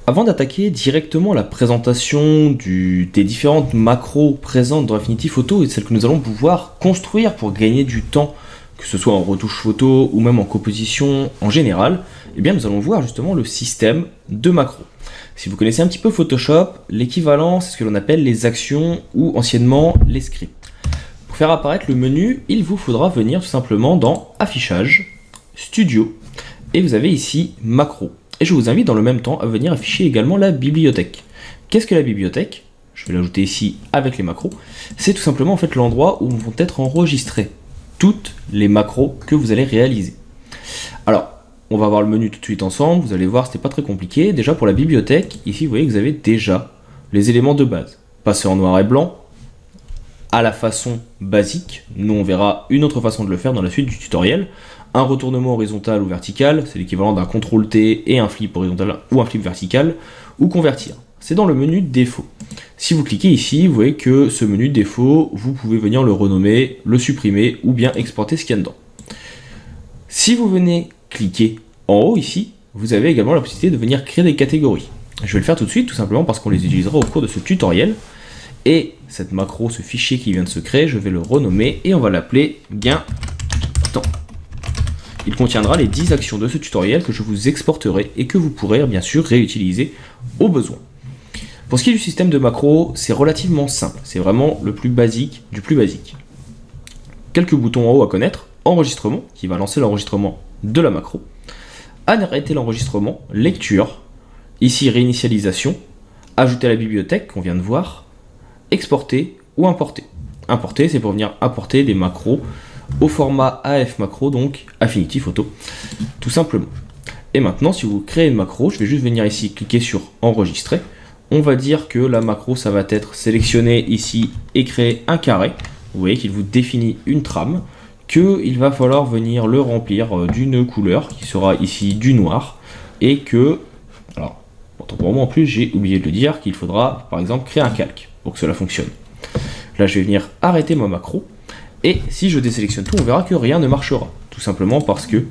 Avant d'attaquer directement la présentation des différentes macros présentes dans Affinity Photo et celles que nous allons pouvoir construire pour gagner du temps, que ce soit en retouche photo ou même en composition en général, eh bien nous allons voir justement le système de macros. Si vous connaissez un petit peu Photoshop, l'équivalent c'est ce que l'on appelle les actions ou anciennement les scripts. Pour faire apparaître le menu, il vous faudra venir tout simplement dans Affichage, Studio, et vous avez ici Macro. Et je vous invite dans le même temps à venir afficher également la bibliothèque. Qu'est-ce que la bibliothèque? Je vais l'ajouter ici avec les macros. C'est tout simplement en fait l'endroit où vont être enregistrées toutes les macros que vous allez réaliser. Alors, on va voir le menu tout de suite ensemble. Vous allez voir, c'était pas très compliqué. Déjà pour la bibliothèque, ici vous voyez que vous avez déjà les éléments de base. Passé en noir et blanc, à la façon basique. Nous on verra une autre façon de le faire dans la suite du tutoriel. Un retournement horizontal ou vertical, c'est l'équivalent d'un CTRL-T et un flip horizontal ou un flip vertical, ou convertir. C'est dans le menu défaut. Si vous cliquez ici, vous voyez que ce menu défaut, vous pouvez venir le renommer, le supprimer ou bien exporter ce qu'il y a dedans. Si vous venez cliquer en haut ici, vous avez également la possibilité de venir créer des catégories. Je vais le faire tout de suite, tout simplement parce qu'on les utilisera au cours de ce tutoriel. Et cette macro, ce fichier qui vient de se créer, je vais le renommer et on va l'appeler bien temps. Il contiendra les 10 actions de ce tutoriel que je vous exporterai et que vous pourrez bien sûr réutiliser au besoin. Pour ce qui est du système de macro, c'est relativement simple. C'est vraiment le plus basique du plus basique. Quelques boutons en haut à connaître. Enregistrement, qui va lancer l'enregistrement de la macro. Arrêter l'enregistrement, lecture. Ici, réinitialisation. Ajouter à la bibliothèque qu'on vient de voir. Exporter ou importer. Importer, c'est pour venir importer des macros au format AF macro, donc Affinity Photo, tout simplement. Et maintenant, si vous créez une macro, je vais juste venir ici, cliquer sur enregistrer. On va dire que la macro, ça va être sélectionner ici et créer un carré. Vous voyez qu'il vous définit une trame, qu'il va falloir venir le remplir d'une couleur qui sera ici du noir, et que, alors, pourtant pour moi en plus, j'ai oublié de le dire, qu'il faudra par exemple créer un calque pour que cela fonctionne. Là, je vais venir arrêter ma macro. Et si je désélectionne tout, on verra que rien ne marchera. Tout simplement parce que,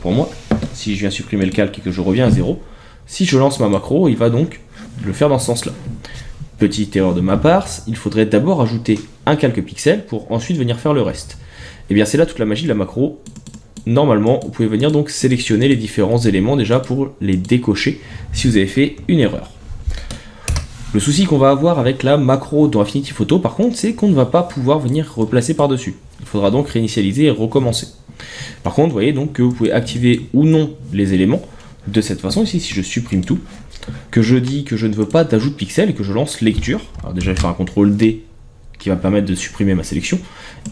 pour moi, si je viens supprimer le calque et que je reviens à 0, si je lance ma macro, il va donc le faire dans ce sens-là. Petite erreur de ma part, il faudrait d'abord ajouter un calque pixel pour ensuite venir faire le reste. Et bien c'est là toute la magie de la macro. Normalement, vous pouvez venir donc sélectionner les différents éléments déjà pour les décocher si vous avez fait une erreur. Le souci qu'on va avoir avec la macro dans Affinity Photo, par contre, c'est qu'on ne va pas pouvoir venir replacer par-dessus. Il faudra donc réinitialiser et recommencer. Par contre, vous voyez donc que vous pouvez activer ou non les éléments de cette façon. Ici, si je supprime tout, que je dis que je ne veux pas d'ajout de pixels et que je lance lecture. Alors déjà, je vais faire un CTRL-D qui va me permettre de supprimer ma sélection.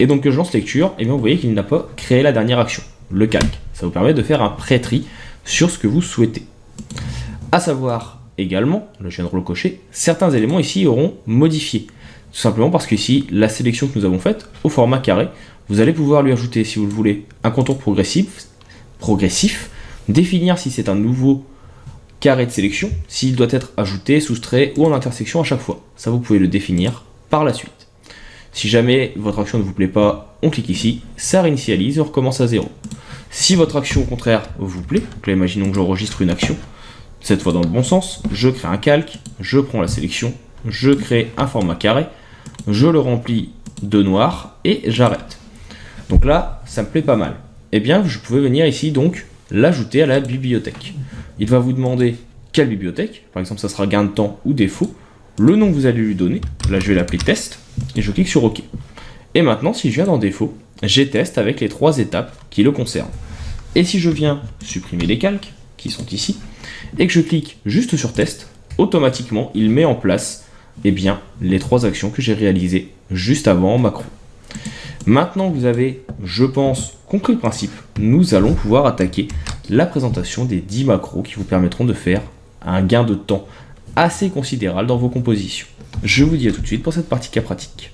Et donc que je lance lecture, et bien vous voyez qu'il n'a pas créé la dernière action, le calque. Ça vous permet de faire un pré-tri sur ce que vous souhaitez. À savoir également, là je viens de recocher, certains éléments ici auront modifié. Tout simplement parce qu'ici, la sélection que nous avons faite, au format carré, vous allez pouvoir lui ajouter, si vous le voulez, un contour progressif, définir si c'est un nouveau carré de sélection, s'il doit être ajouté, soustrait ou en intersection à chaque fois. Ça, vous pouvez le définir par la suite. Si jamais votre action ne vous plaît pas, on clique ici, ça réinitialise et on recommence à 0. Si votre action au contraire vous plaît, donc là imaginons que j'enregistre une action, cette fois dans le bon sens, je crée un calque, je prends la sélection, je crée un format carré, je le remplis de noir et j'arrête. Donc là, ça me plaît pas mal. Eh bien, je pouvais venir ici donc l'ajouter à la bibliothèque. Il va vous demander quelle bibliothèque, par exemple ça sera gain de temps ou défaut, le nom que vous allez lui donner, là je vais l'appeler test, et je clique sur OK. Et maintenant, si je viens dans défaut, j'ai test avec les 3 étapes qui le concernent. Et si je viens supprimer les calques, qui sont ici, et que je clique juste sur test, automatiquement il met en place les 3 actions que j'ai réalisées juste avant en macro. Maintenant que vous avez, je pense, compris le principe, nous allons pouvoir attaquer la présentation des 10 macros qui vous permettront de faire un gain de temps assez considérable dans vos compositions. Je vous dis à tout de suite pour cette partie cas pratique.